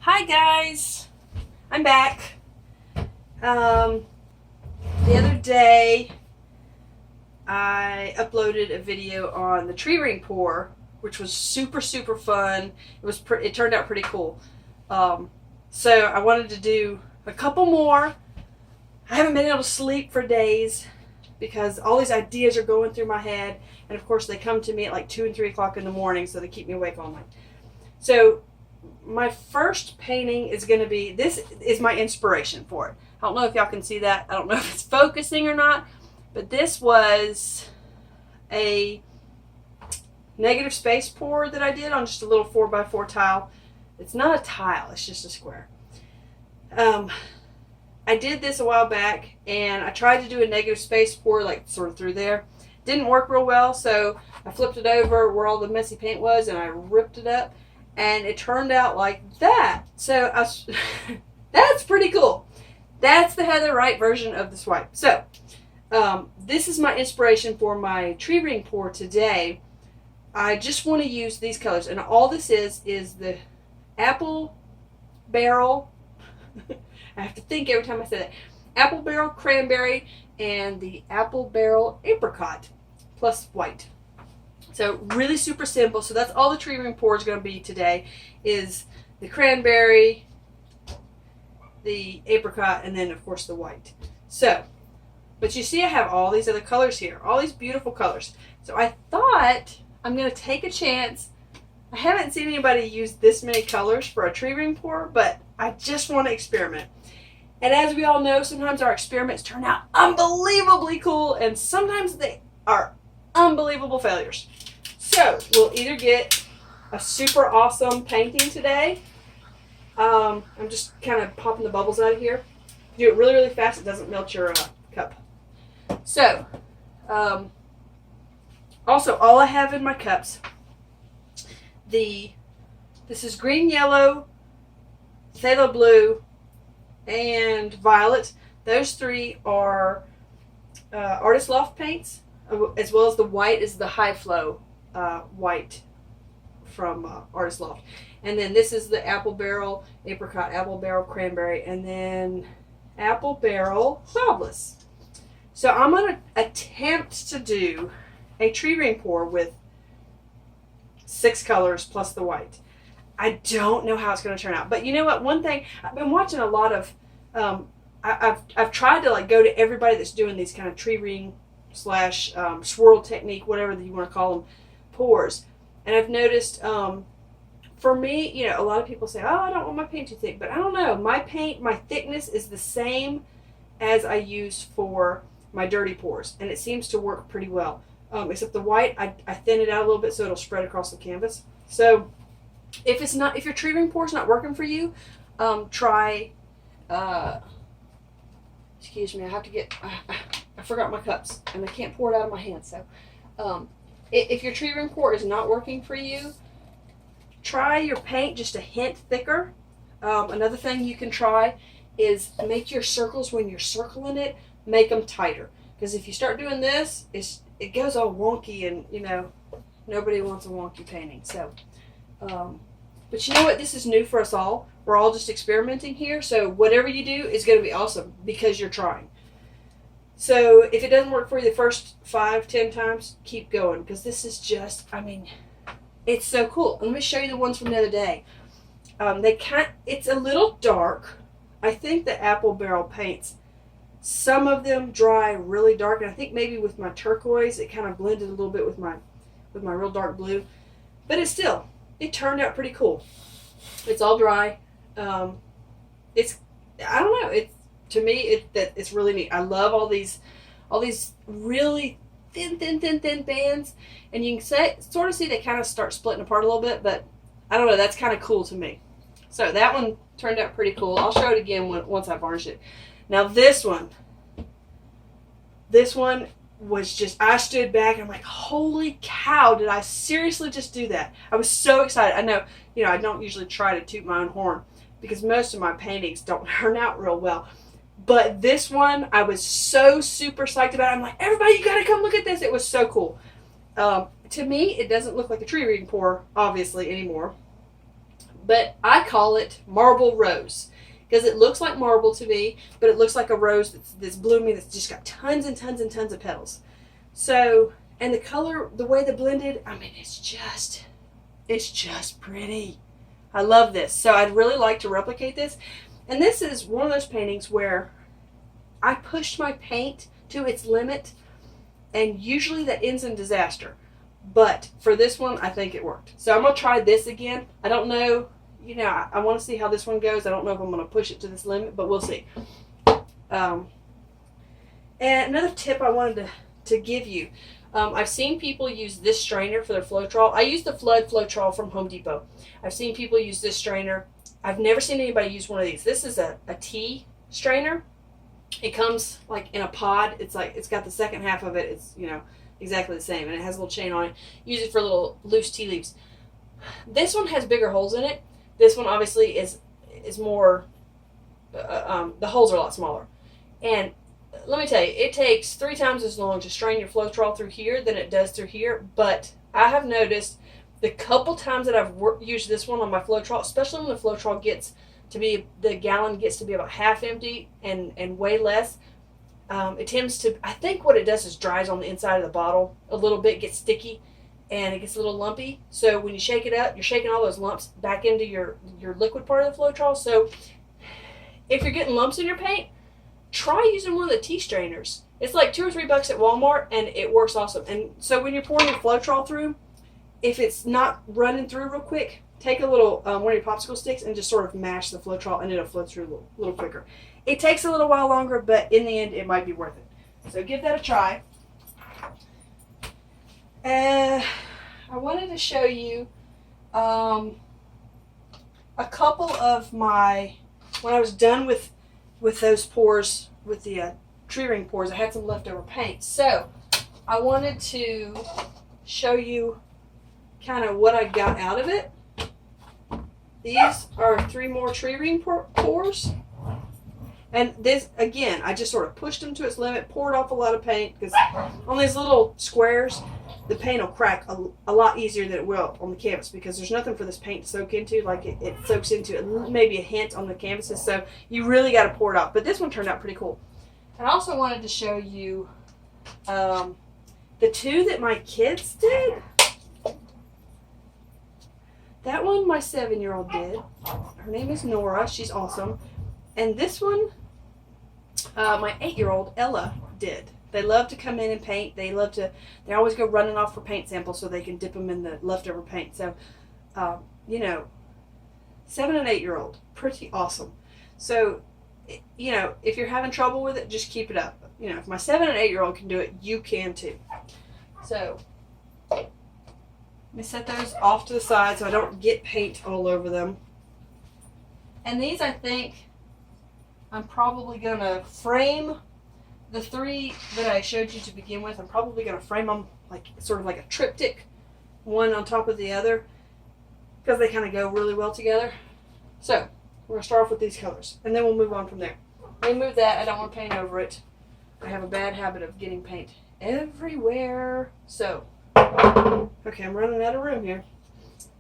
Hi guys, I'm back. The other day I uploaded a video on the tree ring pour, which was super fun. It turned out pretty cool. So I wanted to do a couple more. I haven't been able to sleep for days because all these ideas are going through my head, and of course they come to me at like 2 and 3 o'clock in the morning, so they keep me awake all night. So my first painting is going to be, this is my inspiration for it. I don't know if y'all can see that. I don't know if it's focusing or not, but this was a negative space pour that I did on just a little 4x4 tile. It's not a tile, it's just a square. I did this a while back and I tried to do a negative space pour like sort of through there. Didn't work real well, so I flipped it over where all the messy paint was and I ripped it up. And it turned out like that. So that's pretty cool. That's the Heather Wright version of the swipe. So this is my inspiration for my tree ring pour today. I just want to use these colors. And all this is the apple barrel. I have to think every time I say that. Apple barrel cranberry and the apple barrel apricot plus white. So really super simple. So that's all the tree ring pour is going to be today, is the cranberry, the apricot, and then of course the white. So, but you see I have all these other colors here, all these beautiful colors. So I thought I'm going to take a chance. I haven't seen anybody use this many colors for a tree ring pour, but I just want to experiment. And as we all know, sometimes our experiments turn out unbelievably cool, and sometimes they are unbelievable failures. So we'll either get a super awesome painting today. I'm just kind of popping the bubbles out of here. Do it really fast. It doesn't melt your cup. So also all I have in my cups, this is green, yellow, phthalo blue, and violet. Those three are Artist Loft paints, as well as the white is the high flow white from Artist Loft. And then this is the apple barrel apricot, apple barrel cranberry, and then apple barrel cloudless. So I'm going to attempt to do a tree ring pour with 6 colors plus the white. I don't know how it's going to turn out, but you know what? One thing, I've been watching a lot of I've tried to like go to everybody that's doing these kind of tree ring slash swirl technique, whatever you want to call them, pours. And I've noticed, for me, you know, a lot of people say, oh, I don't want my paint too thick, but I don't know. My paint, my thickness is the same as I use for my dirty pours, and it seems to work pretty well. Except the white, I thin it out a little bit so it'll spread across the canvas. So if your tree ring pour is not working for you, try, excuse me, I have to get, I forgot my cups, and I can't pour it out of my hand, so, if your tree ring pour is not working for you, try your paint just a hint thicker. Another thing you can try is make your circles, when you're circling it, make them tighter. Because if you start doing this, it goes all wonky, and, you know, nobody wants a wonky painting. So, but you know what? This is new for us all. We're all just experimenting here. So whatever you do is going to be awesome because you're trying. So if it doesn't work for you the first 5-10 times, keep going, because this is just, I mean, it's so cool. And let me show you the ones from the other day. It's a little dark. I think the apple barrel paints, some of them dry really dark, and I think maybe with my turquoise it kind of blended a little bit with my real dark blue. But it turned out pretty cool. It's all dry. I don't know. To me, it's really neat. I love all these really thin bands, and you can sort of see they kind of start splitting apart a little bit, but I don't know. That's kind of cool to me. So that one turned out pretty cool. I'll show it again once I varnish it. Now this one was just, I stood back and I'm like, holy cow, did I seriously just do that? I was so excited. I know, you know, I don't usually try to toot my own horn because most of my paintings don't turn out real well. But this one, I was so super psyched about it. I'm like, everybody, you gotta come look at this. It was so cool. To me, it doesn't look like a tree ring pour, obviously, anymore. But I call it marble rose because it looks like marble to me, but it looks like a rose that's blooming, that's just got tons and tons and tons of petals. So, and the color, the way they blended, I mean, it's just pretty. I love this. So I'd really like to replicate this. And this is one of those paintings where I pushed my paint to its limit, and usually that ends in disaster. But for this one, I think it worked. So I'm going to try this again. I don't know, you know, I want to see how this one goes. I don't know if I'm going to push it to this limit, but we'll see. And another tip I wanted to give you. I've seen people use this strainer for their floetrol. I use the floetrol from Home Depot. I've seen people use this strainer. I've never seen anybody use one of these. This is a tea strainer. It comes like in a pod. It's like, it's got the second half of it. It's, you know, exactly the same, and it has a little chain on it. Use it for little loose tea leaves. This one has bigger holes in it. This one obviously is more, the holes are a lot smaller. And let me tell you, it takes 3 times as long to strain your floetrol through here than it does through here. But I have noticed the couple times that I've used this one on my floetrol, especially when the floetrol gets to be, the gallon gets to be about half empty and way less, it tends to, I think what it does is dries on the inside of the bottle a little bit, gets sticky, and it gets a little lumpy. So when you shake it up, you're shaking all those lumps back into your liquid part of the floetrol. So if you're getting lumps in your paint, try using one of the tea strainers. It's like $2 or $3 at Walmart, and it works awesome. And so when you're pouring your floetrol through, if it's not running through real quick, take a little one of your popsicle sticks and just sort of mash the floetrol, and it'll flow through a little quicker. It takes a little while longer, but in the end, it might be worth it. So give that a try. I wanted to show you a couple of my, when I was done with those pours, with the tree ring pours, I had some leftover paint. So I wanted to show you kind of what I got out of it. These are 3 more tree ring pours. And this, again, I just sort of pushed them to its limit, poured off a lot of paint, because on these little squares, the paint will crack a lot easier than it will on the canvas, because there's nothing for this paint to soak into. Like it soaks into it, maybe a hint on the canvases, so you really got to pour it off. But this one turned out pretty cool. And I also wanted to show you the 2 that my kids did. That one my 7-year-old did. Her name is Nora. She's awesome. And this one, my 8-year-old Ella did. They love to come in and paint. They always go running off for paint samples so they can dip them in the leftover paint. So, you know, 7 and 8-year-old, pretty awesome. So, you know, if you're having trouble with it, just keep it up. You know, if my 7 and 8-year-old can do it, you can too. So, let me set those off to the side so I don't get paint all over them. And these, I think, I'm probably going to frame the 3 that I showed you to begin with. I'm probably going to frame them like sort of like a triptych, one on top of the other, because they kind of go really well together. So we're going to start off with these colors, and then we'll move on from there. Let me move that. I don't want to paint over it. I have a bad habit of getting paint everywhere. So, okay, I'm running out of room here.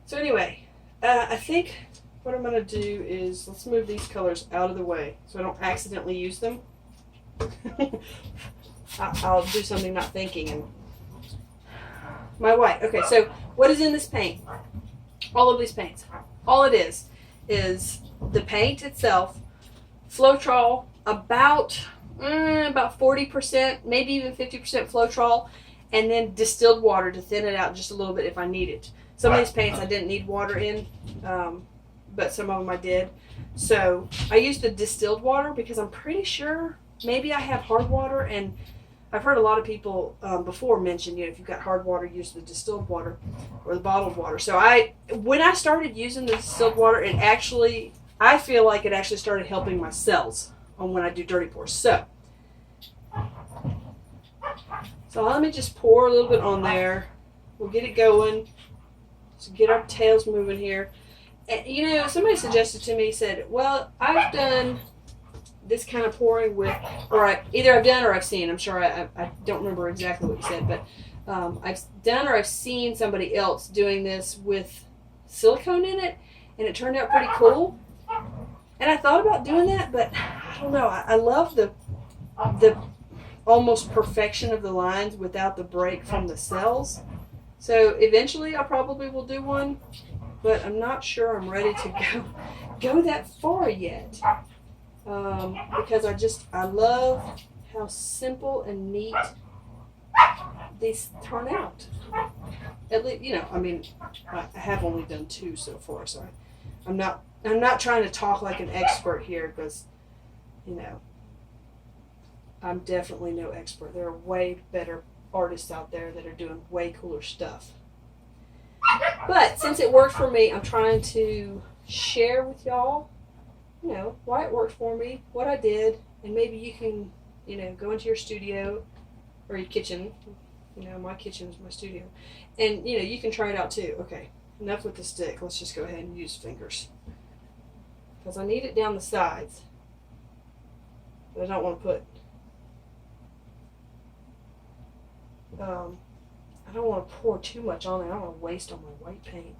So anyway, I think what I'm going to do is, let's move these colors out of the way so I don't accidentally use them. I'll do something not thinking. And my white. Okay, so what is in this paint? All of these paints. All it is the paint itself, floetrol, about 40%, maybe even 50% floetrol, and then distilled water to thin it out just a little bit if I need it. Some of these paints I didn't need water in, but some of them I did. So I used the distilled water because I'm pretty sure maybe I have hard water, and I've heard a lot of people before mention, you know, if you've got hard water, use the distilled water or the bottled water. So when I started using the distilled water, I feel like it actually started helping my cells on when I do dirty pours. So let me just pour a little bit on there. We'll get it going. So get our tails moving here. And, you know, somebody suggested to me, said, well, I've done this kind of pouring with, either I've done or I've seen. I'm sure I don't remember exactly what you said, but I've done or I've seen somebody else doing this with silicone in it, and it turned out pretty cool. And I thought about doing that, but I don't know. I love the almost perfection of the lines without the break from the cells. So eventually I probably will do one, but I'm not sure I'm ready to go that far yet. Because I love how simple and neat these turn out. At least, I mean, I have only done 2 so far, so I'm not trying to talk like an expert here, because, I'm definitely no expert. There are way better artists out there that are doing way cooler stuff. But since it worked for me, I'm trying to share with y'all, why it worked for me, what I did, and maybe you can, go into your studio or your kitchen. My kitchen is my studio. And, you can try it out too. Okay, enough with the stick. Let's just go ahead and use fingers. Because I need it down the sides. But I don't want to put... I don't want to pour too much on it. I don't want to waste all my white paint.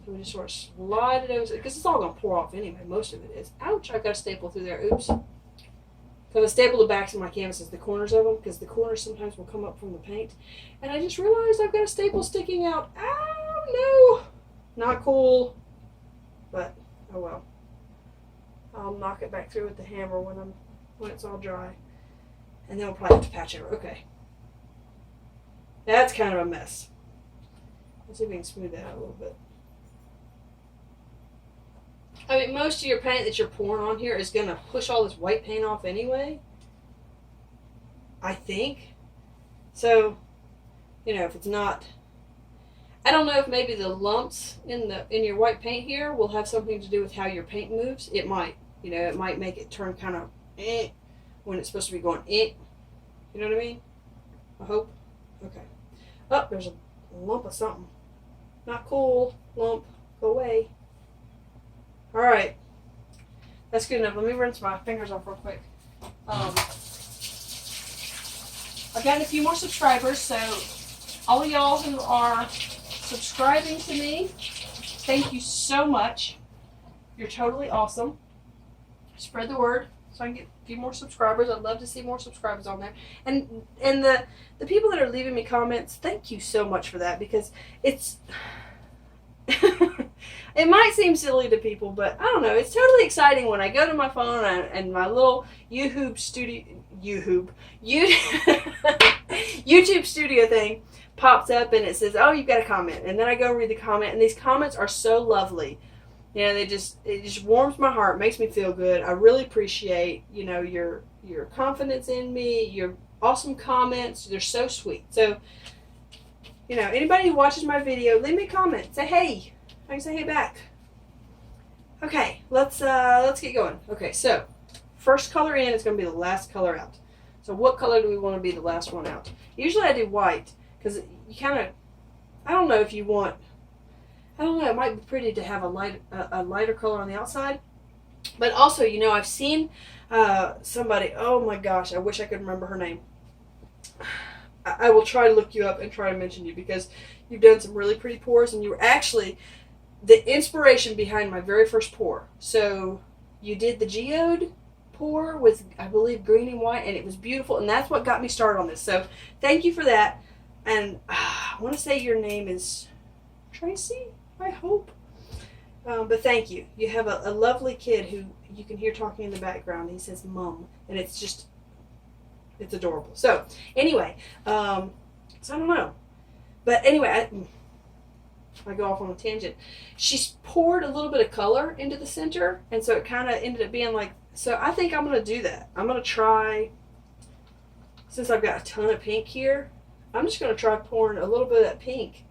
So we just sort of slide it over, because it's all going to pour off anyway. Most of it is. Ouch, I've got a staple through there. Oops. Because I staple the backs of my canvases, the corners of them, because the corners sometimes will come up from the paint. And I just realized I've got a staple sticking out. Ow, no. Not cool. But, oh well. I'll knock it back through with the hammer when it's all dry. And then we'll probably have to patch over. Okay. That's kind of a mess. Let's see if we can smooth that out a little bit. I mean, most of your paint that you're pouring on here is going to push all this white paint off anyway. I think. So, if it's not... I don't know if maybe the lumps in your white paint here will have something to do with how your paint moves. It might. It might make it turn kind of when it's supposed to be going You know what I mean? I hope. Okay. Oh, there's a lump of something. Not cool. Lump. Go away. Alright. That's good enough. Let me rinse my fingers off real quick. I've gotten a few more subscribers, so all of y'all who are subscribing to me, thank you so much. You're totally awesome. Spread the word so I can get a few more subscribers. I'd love to see more subscribers on there. And the people that are leaving me comments, thank you so much for that, because it's... It might seem silly to people, but I don't know. It's totally exciting when I go to my phone and my little YouTube studio thing pops up and it says, "Oh, you've got a comment," and then I go read the comment, and these comments are so lovely. It just warms my heart, makes me feel good. I really appreciate your confidence in me, your awesome comments. They're so sweet. So anybody who watches my video, leave me a comment. Say hey. I can say hey back. Okay, let's get going. Okay, so first color in is going to be the last color out. So what color do we want to be the last one out? Usually I do white, because you kind of, I don't know if you want, I don't know, it might be pretty to have a lighter color on the outside. But also, I've seen somebody, oh my gosh, I wish I could remember her name. I will try to look you up and try to mention you, because you've done some really pretty pours, and you were actually the inspiration behind my very first pour. So you did the geode pour with, I believe, green and white, and it was beautiful, and that's what got me started on this. So thank you for that. And I want to say your name is Tracy, I hope. But thank you. You have a lovely kid who you can hear talking in the background. He says Mom, and it's adorable. So anyway, so I don't know. But anyway, I go off on a tangent. She's poured a little bit of color into the center, and so it kind of ended up being like, so I think I'm going to do that. I'm going to try, since I've got a ton of pink here, I'm just going to try pouring a little bit of that pink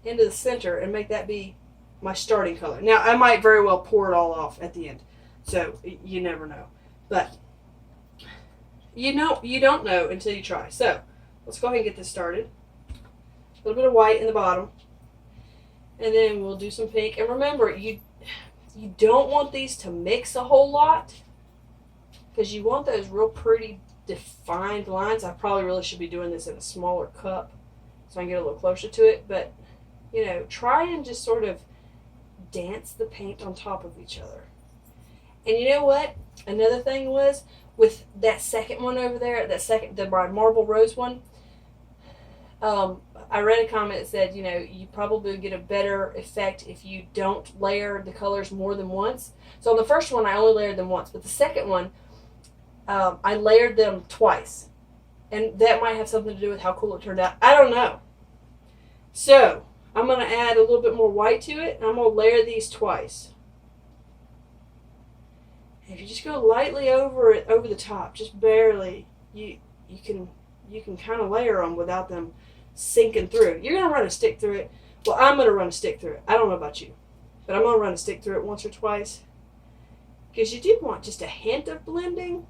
into the center and make that be my starting color. Now, I might very well pour it all off at the end, so you never know. But you don't know until you try. So let's go ahead and get this started. A little bit of white in the bottom, and then we'll do some pink. And remember, you don't want these to mix a whole lot, because you want those real pretty defined lines. I probably really should be doing this in a smaller cup so I can get a little closer to it. But try and just sort of dance the paint on top of each other. And you know what? Another thing was, with that second one over there, the marble rose one, I read a comment that said, you probably get a better effect if you don't layer the colors more than once. So on the first one, I only layered them once, but the second one, I layered them twice. And that might have something to do with how cool it turned out. I don't know. So I'm going to add a little bit more white to it, and I'm going to layer these twice. And if you just go lightly over it, over the top, just barely, you can kind of layer them without them sinking through. You're going to run a stick through it. Well, I'm going to run a stick through it. I don't know about you, but I'm going to run a stick through it once or twice, because you do want just a hint of blending.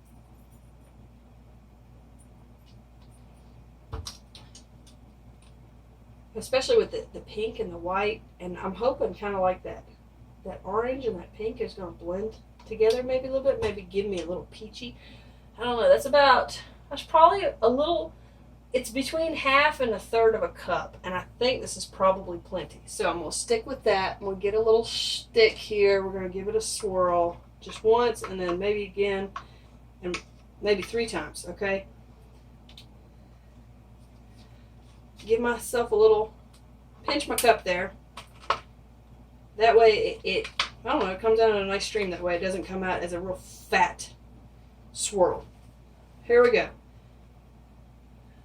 Especially with the pink and the white, and I'm hoping kind of like that orange and that pink is going to blend together maybe a little bit, maybe give me a little peachy. I don't know. That's probably a little, it's between half and a third of a cup, and I think this is probably plenty. So I'm going to stick with that. We'll get a little stick here. We're going to give it a swirl just once, and then maybe again, and maybe 3 times, okay? Give myself a little, pinch my cup there. That way it I don't know, it comes out in a nice stream that way. It doesn't come out as a real fat swirl. Here we go.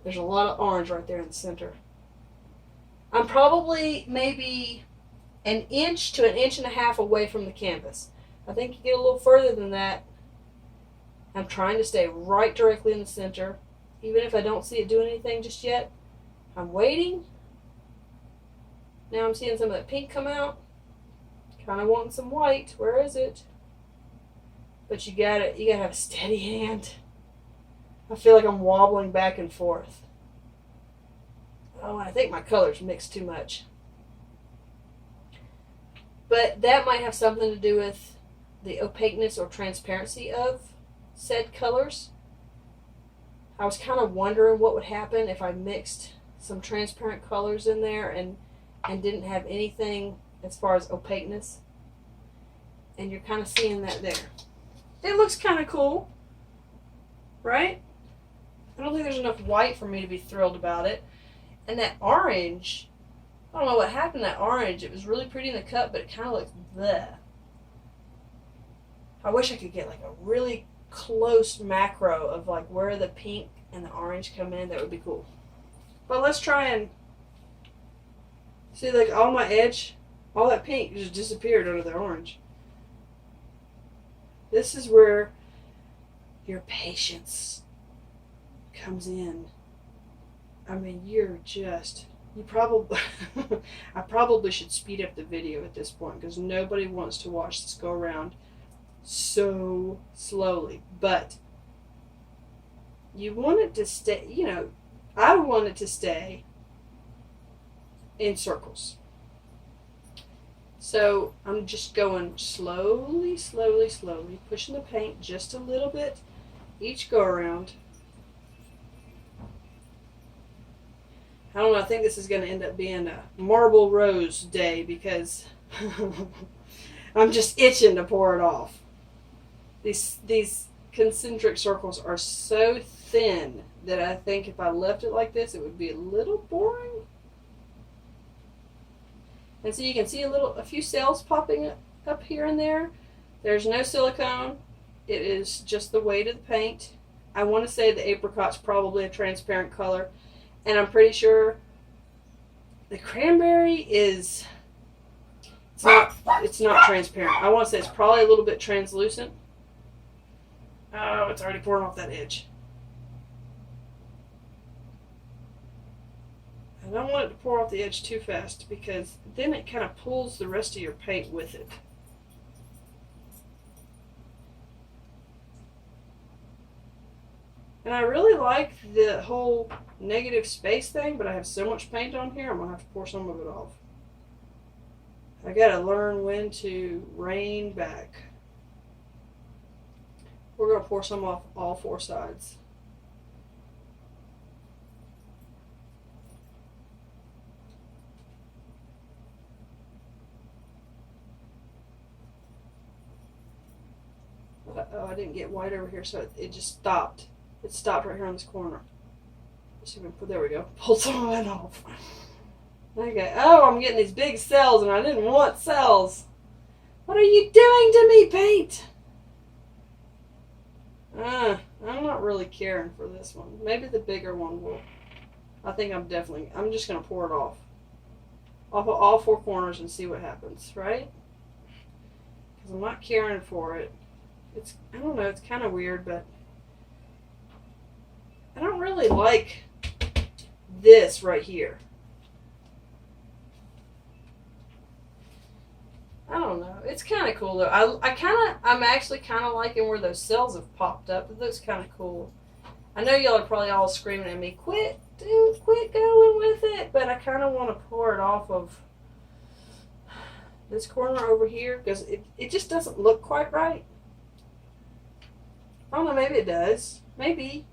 There's a lot of orange right there in the center. I'm probably maybe an inch to an inch and a half away from the canvas. I think you get a little further than that. I'm trying to stay right directly in the center, even if I don't see it doing anything just yet. I'm waiting. Now I'm seeing some of that pink come out. Kind of wanting some white. Where is it? But you gotta have a steady hand. I feel like I'm wobbling back and forth. Oh, I think my colors mixed too much. But that might have something to do with the opaqueness or transparency of said colors. I was kind of wondering what would happen if I mixed some transparent colors in there and didn't have anything as far as opaqueness. And you're kind of seeing that there. It looks kind of cool, right? I don't think there's enough white for me to be thrilled about it. And that orange, I don't know what happened to that orange. It was really pretty in the cup, but it kind of looks bleh. I wish I could get like a really close macro of like where the pink and the orange come in. That would be cool. But let's try and see, like all my edge, all that pink just disappeared under the orange. This is where your patience comes in. I mean, I probably should speed up the video at this point because nobody wants to watch this go around so slowly. But you want it to stay, I want it to stay in circles. So I'm just going slowly, slowly, slowly, pushing the paint just a little bit each go around. I don't know, I think this is going to end up being a marble rose day because I'm just itching to pour it off. These concentric circles are so thin that I think if I left it like this, it would be a little boring. And so you can see a few cells popping up here and there. There's no silicone. It is just the weight of the paint. I want to say the apricot's probably a transparent color. And I'm pretty sure the cranberry it's not transparent. I want to say it's probably a little bit translucent. Oh, it's already pouring off that edge. I don't want it to pour off the edge too fast because then it kind of pulls the rest of your paint with it. And I really like the whole negative space thing, but I have so much paint on here, I'm going to have to pour some of it off. I got to learn when to rein back. We're going to pour some off all 4 sides. But I didn't get white over here, so it just stopped. It stopped right here on this corner. There we go. Pull some of it off. Okay. Oh, I'm getting these big cells, and I didn't want cells. What are you doing to me, paint? I'm not really caring for this one. Maybe the bigger one will. I think I'm just going to pour it off of all four corners and see what happens, right? Because I'm not caring for it. I don't know, it's kind of weird, but I don't really like this right here. I don't know. It's kind of cool though. I'm actually kind of liking where those cells have popped up. It looks kind of cool. I know y'all are probably all screaming at me, quit going with it, but I kind of want to pour it off of this corner over here because it just doesn't look quite right. I don't know, maybe it does. Maybe.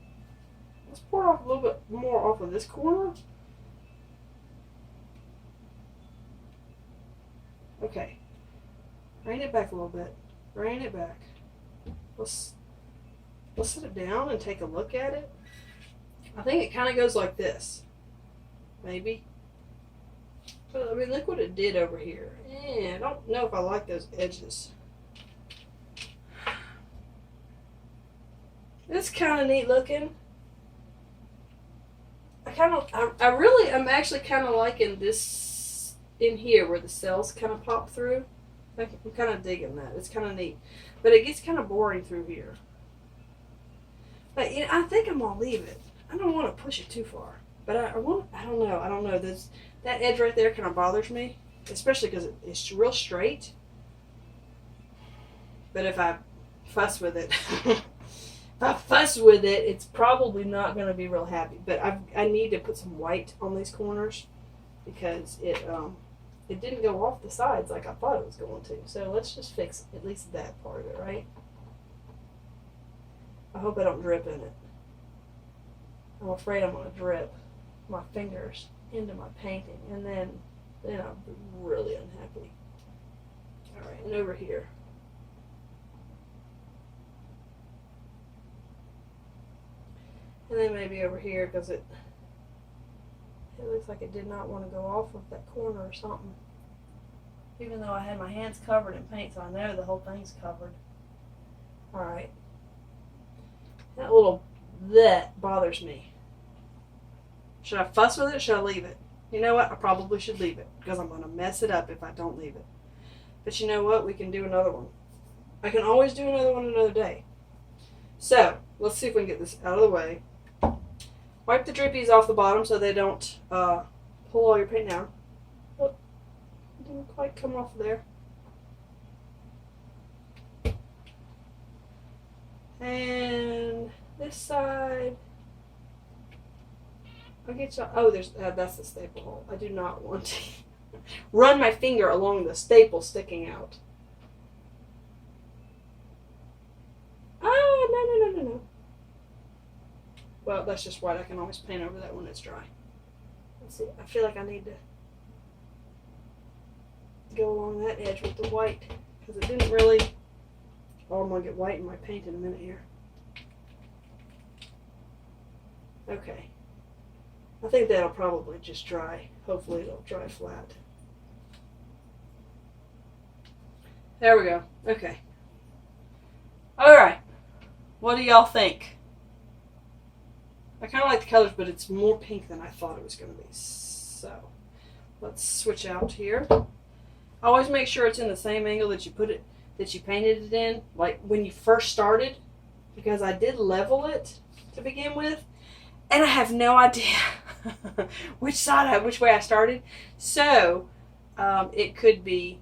Let's pour off a little bit more off of this corner. Okay. Bring it back a little bit. Bring it back. Let's sit it down and take a look at it. I think it kind of goes like this. Maybe. But, I mean, look what it did over here. I don't know if I like those edges. It's kind of neat looking. I'm actually kind of liking this in here where the cells kind of pop through. I'm kind of digging that. It's kind of neat. But it gets kind of boring through here. But I think I'm going to leave it. I don't want to push it too far. But I don't know. That edge right there kind of bothers me. Especially because it's real straight. But if I fuss with it... it's probably not going to be real happy. But I need to put some white on these corners because it didn't go off the sides like I thought it was going to. So let's just fix at least that part of it, right? I hope I don't drip in it. I'm afraid I'm going to drip my fingers into my painting, and then I'll be really unhappy. All right, and over here. And then maybe over here because it looks like it did not want to go off of that corner or something. Even though I had my hands covered in paint, so I know the whole thing's covered. Alright. That bothers me. Should I fuss with it or should I leave it? You know what? I probably should leave it because I'm going to mess it up if I don't leave it. But you know what? We can do another one. I can always do another one another day. So, let's see if we can get this out of the way. Wipe the drippies off the bottom so they don't pull all your paint down. Oh, it didn't quite come off there. And this side. I'll get you. Oh, that's the staple hole. I do not want to run my finger along the staple sticking out. No. Well, that's just white. I can always paint over that when it's dry. Let's see. I feel like I need to go along that edge with the white because it didn't really... Oh, I'm going to get white in my paint in a minute here. Okay. I think that'll probably just dry. Hopefully it'll dry flat. There we go. Okay. Alright. What do y'all think? I kind of like the colors, but it's more pink than I thought it was going to be. So, let's switch out here. Always make sure it's in the same angle that you painted it in, like when you first started, because I did level it to begin with, and I have no idea which way I started. So, it could be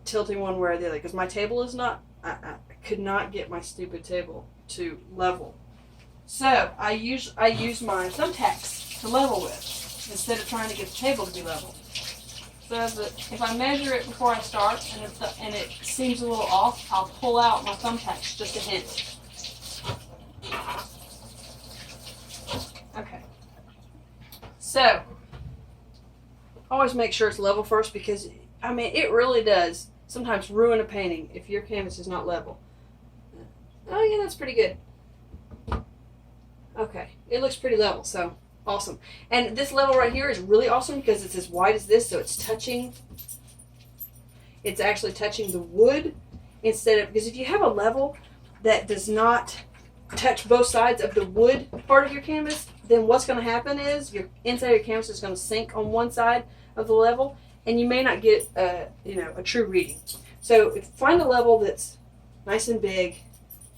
tilting one way or the other, because my table is not, I could not get my stupid table to level. So I use my thumbtacks to level with instead of trying to get the table to be level. So if I measure it before I start and it seems a little off, I'll pull out my thumbtacks just a hint. Okay. So always make sure it's level first because I mean it really does sometimes ruin a painting if your canvas is not level. Oh yeah, that's pretty good. Okay, it looks pretty level, so awesome. And this level right here is really awesome because it's as wide as this, so it's actually touching the wood instead of, because if you have a level that does not touch both sides of the wood part of your canvas, then what's going to happen is your inside of your canvas is going to sink on one side of the level, and you may not get a true reading. So find a level that's nice and big,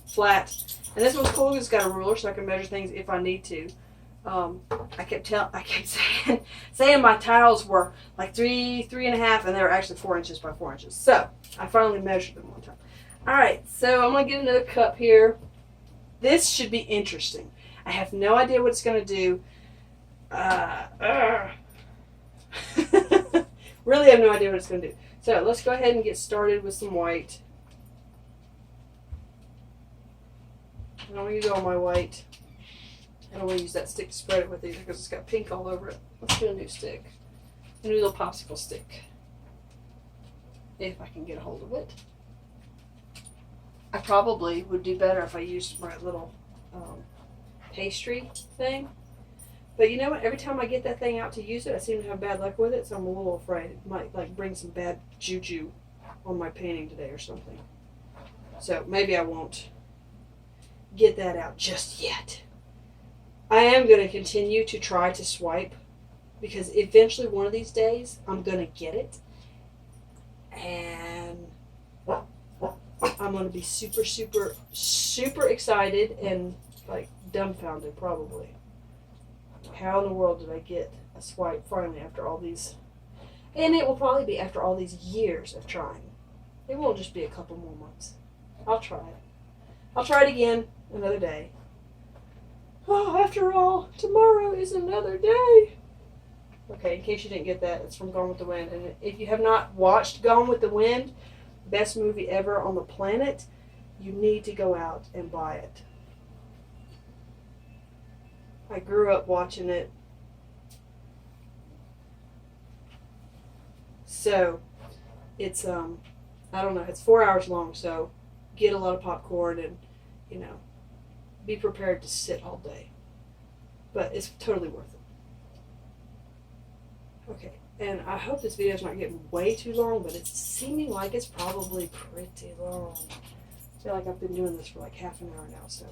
flat. And this one's cool because it's got a ruler, so I can measure things if I need to. I kept saying my tiles were like 3.5, and they were actually 4 inches by 4 inches. So I finally measured them one time. All right, so I'm gonna get another cup here. This should be interesting. I have no idea what it's gonna do. Really have no idea what it's gonna do. So let's go ahead and get started with some white. I don't want to use all my white. I don't want to use that stick to spread it with either because it's got pink all over it. Let's do a new stick. A new little popsicle stick. If I can get a hold of it. I probably would do better if I used my little pastry thing. But you know what? Every time I get that thing out to use it, I seem to have bad luck with it, so I'm a little afraid it might like bring some bad juju on my painting today or something. So maybe I won't get that out just yet. I am going to continue to try to swipe because eventually one of these days I'm going to get it and I'm going to be super, super, super excited and like dumbfounded probably. How in the world did I get a swipe finally after all these? And it will probably be after all these years of trying. It won't just be a couple more months. I'll try it. I'll try it again another day. Oh, after all, tomorrow is another day. Okay, in case you didn't get that, it's from Gone with the Wind. And if you have not watched Gone with the Wind, best movie ever on the planet, you need to go out and buy it. I grew up watching it. So, it's, I don't know, it's 4 hours long, so get a lot of popcorn and, be prepared to sit all day. But it's totally worth it. Okay, and I hope this video is not getting way too long, but it's seeming like it's probably pretty long. I feel like I've been doing this for like half an hour now, so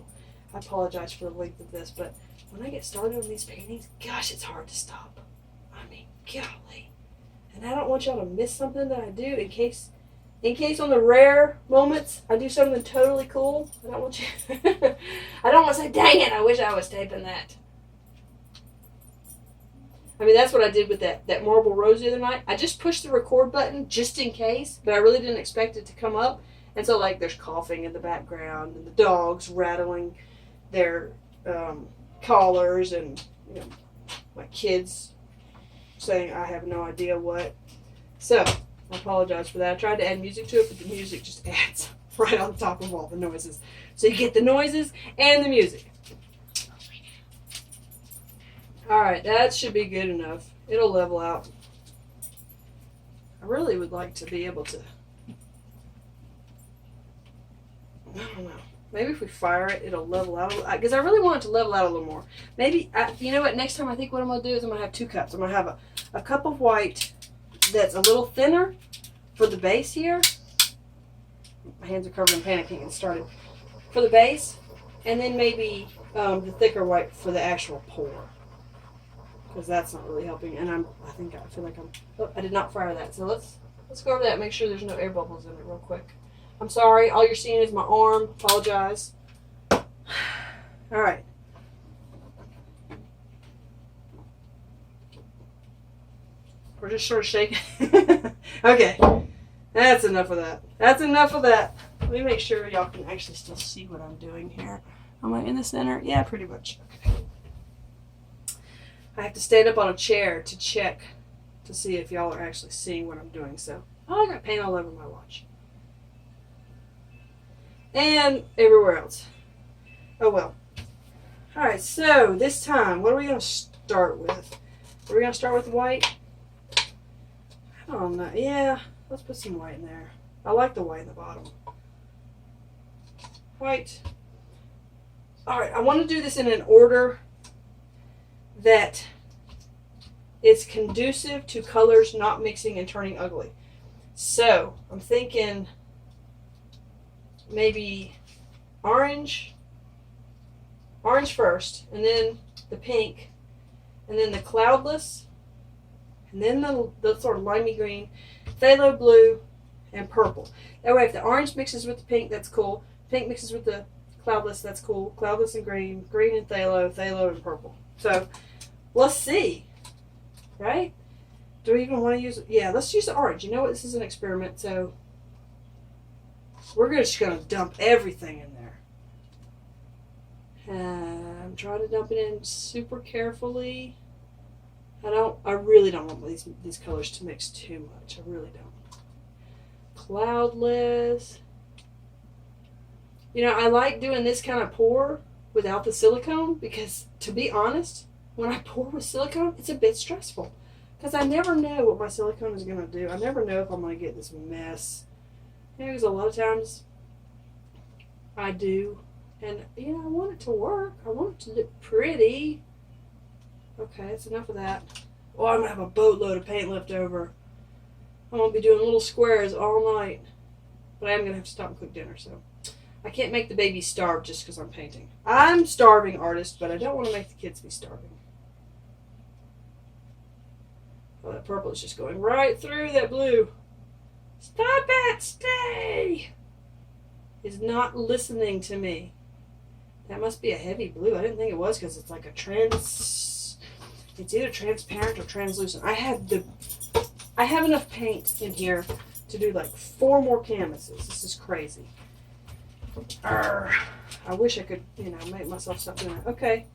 I apologize for the length of this, but when I get started on these paintings, gosh, it's hard to stop. I mean, golly. And I don't want y'all to miss something that I do in case on the rare moments I do something totally cool. I don't want you I don't want to say, dang it, I wish I was taping that. I mean, that's what I did with that marble rose the other night. I just pushed the record button just in case, but I really didn't expect it to come up. And so, like, there's coughing in the background and the dogs rattling their collars and, my kids saying I have no idea what. So, I apologize for that. I tried to add music to it, but the music just adds right on top of all the noises. So you get the noises and the music. Alright, that should be good enough. It'll level out. I really would like to be able to, I don't know. Maybe if we fire it, it'll level out. Because I really want it to level out a little more. Maybe, you know what, next time I think what I'm going to do is I'm going to have 2 cups. I'm going to have a cup of white that's a little thinner for the base here. My hands are covered in paint. I can't get started. For the base. And then maybe the thicker white for the actual pour. Because that's not really helping. And I feel like I did not fire that. So let's go over that and make sure there's no air bubbles in it real quick. I'm sorry. All you're seeing is my arm. Apologize. Alright. We're just sort of shaking. Okay. That's enough of that. That's enough of that. Let me make sure y'all can actually still see what I'm doing here. Am I in the center? Yeah, pretty much. Okay. I have to stand up on a chair to check to see if y'all are actually seeing what I'm doing. So, I got paint all over my watch. And everywhere else. Oh well. Alright, so this time, what are we going to start with? Are we going to start with white? I don't know. Yeah, let's put some white in there. I like the white in the bottom. quite. All right, I want to do this in an order that is conducive to colors not mixing and turning ugly. So I'm thinking maybe orange first, and then the pink, and then the cloudless, and then the sort of limey green, phthalo blue, and purple. That way if the orange mixes with the pink, that's cool. Pink mixes with the cloudless, that's cool. Cloudless and green, green and phthalo, phthalo and purple. So let's see, right? Do we even want to use it? Yeah, let's use the orange. You know what? This is an experiment, so we're just going to dump everything in there. I'm trying to dump it in super carefully. I really don't want these colors to mix too much. I really don't. Cloudless. You know, I like doing this kind of pour without the silicone because, to be honest, when I pour with silicone, it's a bit stressful because I never know what my silicone is going to do. I never know if I'm going to get this mess. You know, because a lot of times I do. And, you know, I want it to work. I want it to look pretty. Okay, that's enough of that. Oh, I'm going to have a boatload of paint left over. I'm going to be doing little squares all night. But I am going to have to stop and cook dinner, so I can't make the baby starve just because I'm painting. I'm starving artist, but I don't want to make the kids be starving. Oh, that purple is just going right through that blue. Stop it! Stay! Is not listening to me. That must be a heavy blue. I didn't think it was because it's like it's either transparent or translucent. I have enough paint in here to do like 4 more canvases. This is crazy. I wish I could, you know, make myself stop doing that. Okay.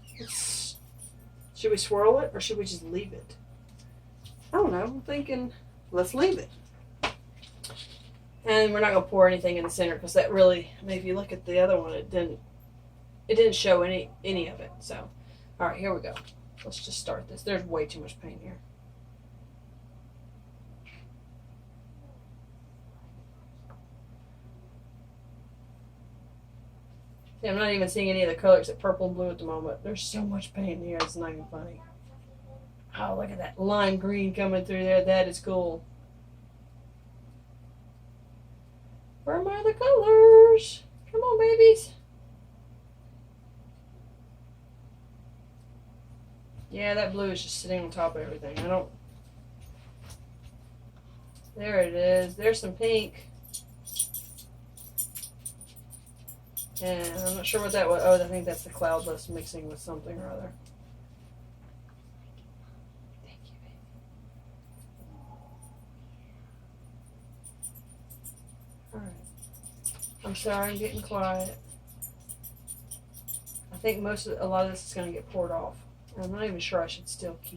Should we swirl it or should we just leave it? I don't know. I'm thinking let's leave it. And we're not going to pour anything in the center because that really, I mean, if you look at the other one, it didn't show any of it. So, all right, here we go. Let's just start this. There's way too much paint here. See, I'm not even seeing any of the colors except purple and blue at the moment. There's so much paint in here, it's not even funny. Oh, look at that lime green coming through there. That is cool. Where are my other colors? Come on, babies. Yeah, that blue is just sitting on top of everything. There it is. There's some pink. And I'm not sure what that was. Oh, I think that's the cloudless mixing with something or other. Thank you, baby. Alright. I'm sorry, I'm getting quiet. I think a lot of this is going to get poured off. I'm not even sure I should still keep